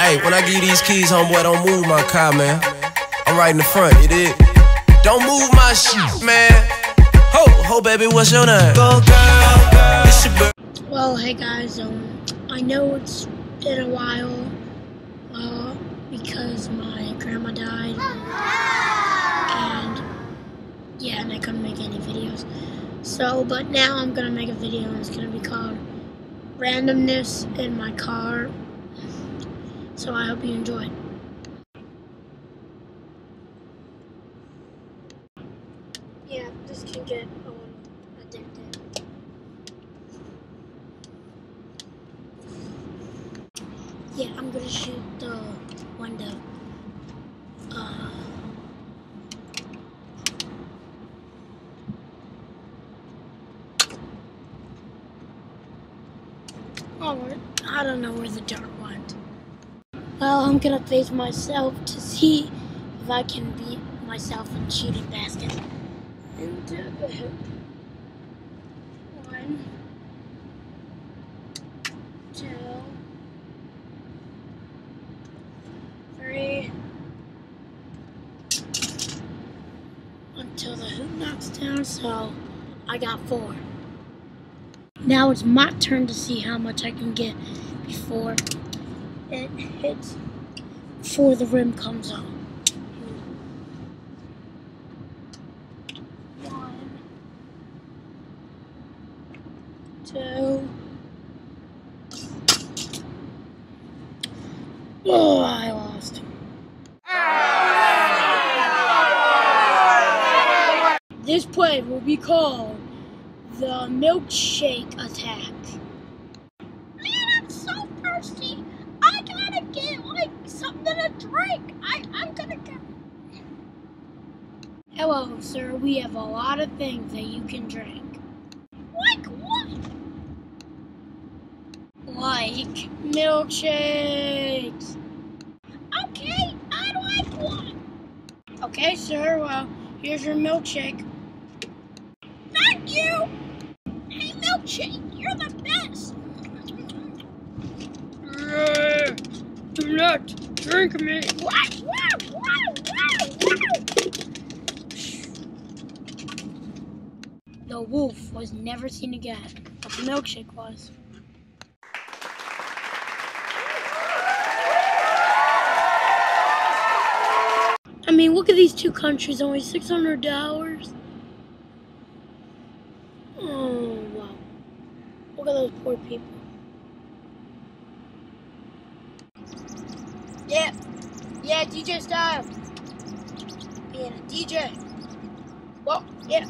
Hey, when I give you these keys, homeboy, don't move my car, man. I'm right in the front, you dig? Don't move my shit, man. Ho, baby, what's your name? Go, girl, it's your birthday. Well, hey guys, I know it's been a while, because my grandma died, and yeah, and I couldn't make any videos. So, but now I'm gonna make a video, and it's gonna be called Randomness in My Car. So I hope you enjoy it. Yeah, this can get a little addictive. Yeah, I'm gonna shoot the window. Oh, I don't know where the dart went. Well, I'm gonna face myself to see if I can beat myself in shooting basket. And 1, 2, 3, until the hoop knocks down. So I got 4. Now it's my turn to see how much I can get before it hits, before the rim comes on. 1, 2. Oh, I lost. This play will be called the milkshake attack. Man, I'm so thirsty. I gotta get like something to drink. I'm gonna get. Hello, sir. We have a lot of things that you can drink. Like what? Like milkshakes. Okay, I'd like one. Okay, sir. Well, here's your milkshake. Thank you. Hey, milkshake, you're the best. Do not drink me. What? The wolf was never seen again, but the milkshake was. I mean, look at these 2 countries, only $600. Oh, wow. Look at those poor people. Yeah, DJ style. Being a DJ. Well, yeah.